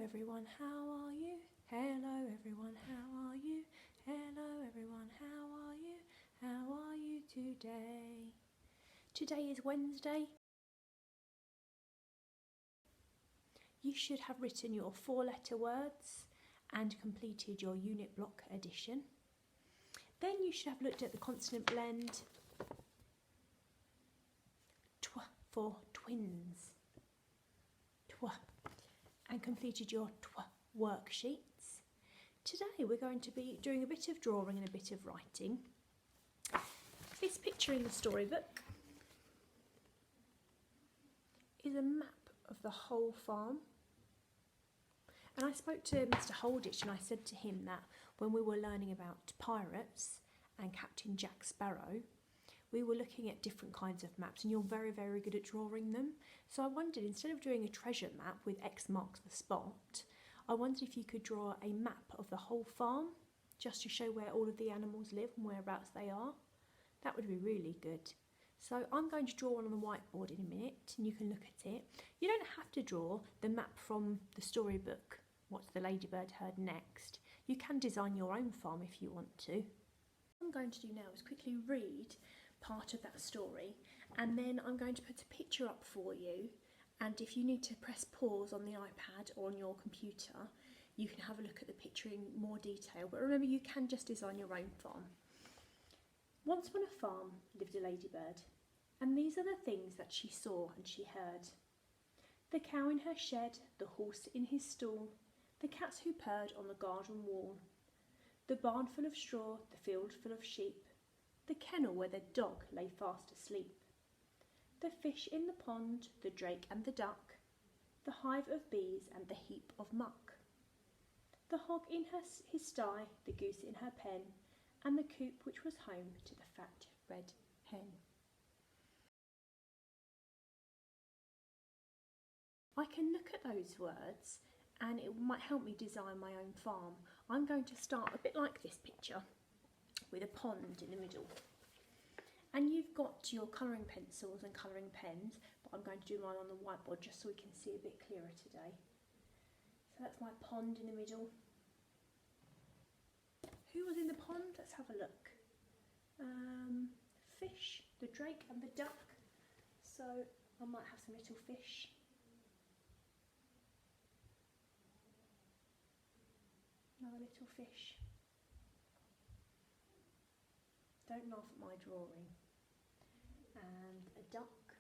everyone, how are you? Hello everyone, how are you? Hello everyone, how are you? How are you today? Today is Wednesday. You should have written your 4-letter words and completed your unit block addition. Then you should have looked at the consonant blend tw for twins. Tw, and completed your tw worksheets. Today we're going to be doing a bit of drawing and a bit of writing. This picture in the storybook is a map of the whole farm. And I spoke to Mr. Holditch and I said to him that when we were learning about pirates and Captain Jack Sparrow, we were looking at different kinds of maps, and you're very, very good at drawing them. So I wondered, instead of doing a treasure map with X marks the spot, I wondered if you could draw a map of the whole farm, just to show where all of the animals live and whereabouts they are. That would be really good. So I'm going to draw one on the whiteboard in a minute, and you can look at it. You don't have to draw the map from the storybook, What's the Ladybird Heard Next. You can design your own farm if you want to. What I'm going to do now is quickly read part of that story, and then I'm going to put a picture up for you, and if you need to press pause on the iPad or on your computer, you can have a look at the picture in more detail. But remember, you can just design your own farm. Once upon a farm lived a ladybird, and these are the things that she saw and she heard. The cow in her shed, the horse in his stall, the cats who purred on the garden wall, the barn full of straw, the field full of sheep, the kennel where the dog lay fast asleep, the fish in the pond, the drake and the duck, the hive of bees and the heap of muck, the hog in his sty, the goose in her pen, and the coop which was home to the fat red hen. I can look at those words and it might help me design my own farm. I'm going to start a bit like this picture with a pond in the middle. And you've got your colouring pencils and colouring pens, but I'm going to do mine on the whiteboard just so we can see a bit clearer today. So that's my pond in the middle. Who was in the pond? Let's have a look. Fish, the drake and the duck. So I might have some little fish. Another little fish. Don't laugh at my drawing. And a duck.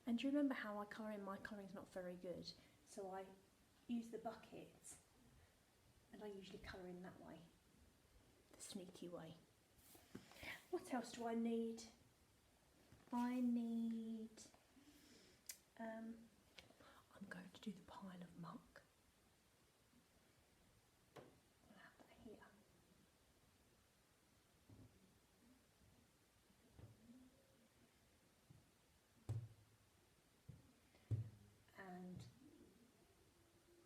And do you remember how I colour in? My colouring's not very good, so I use the bucket and I usually colour in that way, the sneaky way. What else do I need? I need, I'm going to do the pile of muck. I'll have that here. And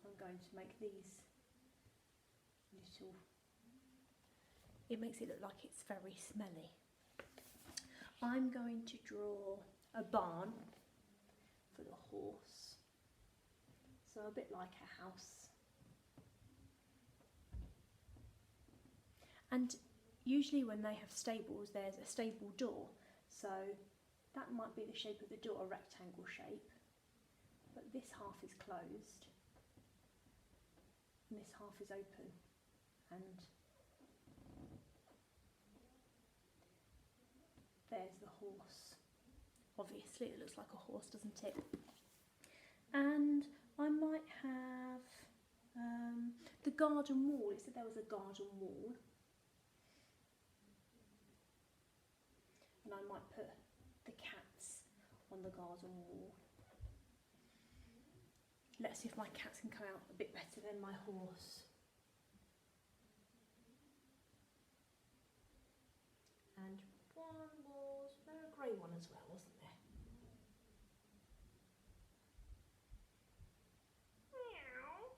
I'm going to make these little, it makes it look like it's very smelly. I'm going to draw a barn for the horse, so a bit like a house. And usually when they have stables, there's a stable door, so that might be the shape of the door, a rectangle shape, but this half is closed and this half is open, and there's the horse. Obviously it looks like a horse, doesn't it? And I might have the garden wall. It said there was a garden wall. And I might put the cats on the garden wall. Let's see if my cats can come out a bit better than my horse. And was there a grey one as well, wasn't there? Meow.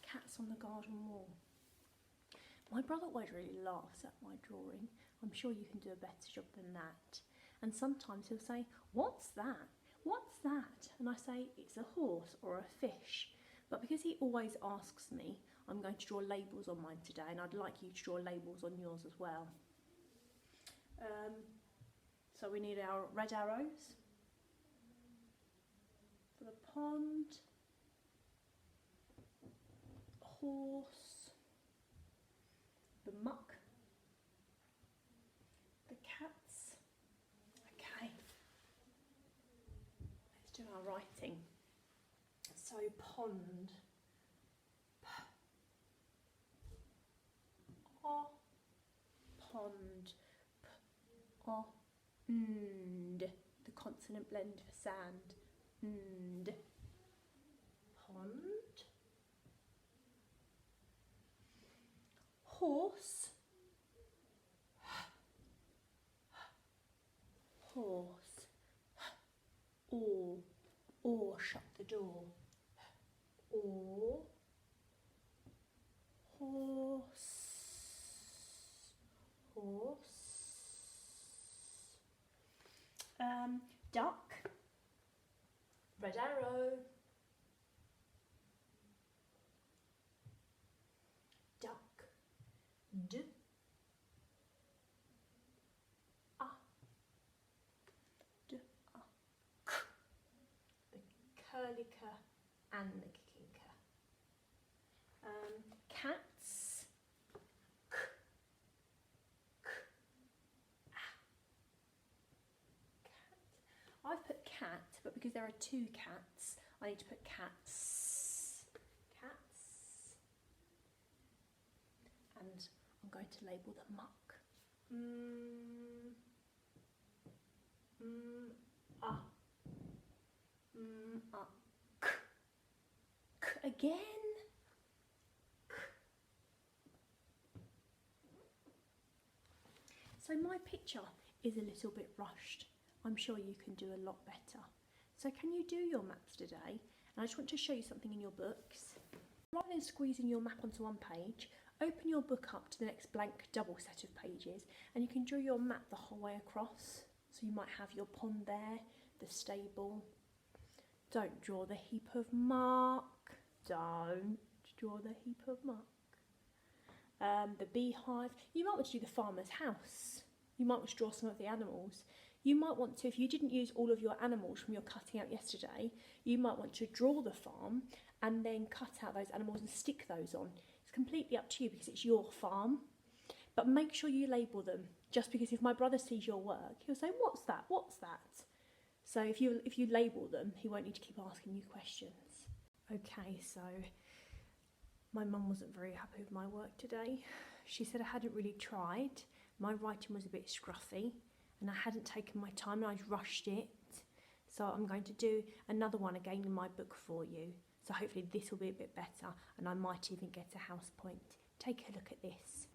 Cats on the garden wall. My brother always really laughs at my drawing. I'm sure you can do a better job than that. And sometimes he'll say, "What's that? What's that?" And I say, "It's a horse or a fish." But because he always asks me, I'm going to draw labels on mine today, and I'd like you to draw labels on yours as well. So we need our red arrows for the pond, horse, the muck, the cats. Okay, let's do our writing. So pond, pond, and the consonant blend for sand, and pond, horse, horse, or shut the door, or horse, duck, red arrow, duck, d, a, d, a, k, the curlica and the kickinka. Cats, k, I've put cat, but because there are two cats, I need to put cats. Cats. And I'm going to label the muck. K. K again. K. So my picture is a little bit rushed. I'm sure you can do a lot better. So can you do your maps today? And I just want to show you something in your books. Rather than squeezing your map onto one page, open your book up to the next blank double set of pages and you can draw your map the whole way across. So you might have your pond there, the stable. Don't draw the heap of muck. Don't draw the heap of muck. The beehive. You might want to do the farmer's house. You might want to draw some of the animals. You might want to, if you didn't use all of your animals from your cutting out yesterday, you might want to draw the farm and then cut out those animals and stick those on. It's completely up to you because it's your farm. But make sure you label them, just because if my brother sees your work, he'll say, "What's that? What's that?" So if you label them, he won't need to keep asking you questions. Okay, so my mum wasn't very happy with my work today. She said I hadn't really tried. My writing was a bit scruffy and I hadn't taken my time and I'd rushed it. So I'm going to do another one again in my book for you. So hopefully this will be a bit better and I might even get a house point. Take a look at this.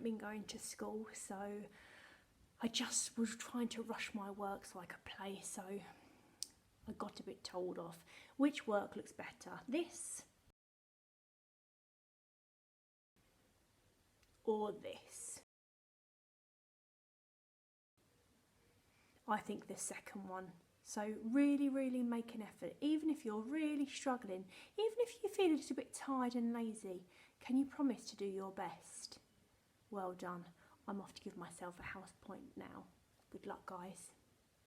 been going to school, so I just was trying to rush my work so I could play, so I got a bit told off. Which work looks better, this or this? I think the second one. So really, really make an effort. Even if you're really struggling, even if you feel a little bit tired and lazy, can you promise to do your best? Well done. I'm off to give myself a house point now. Good luck, guys.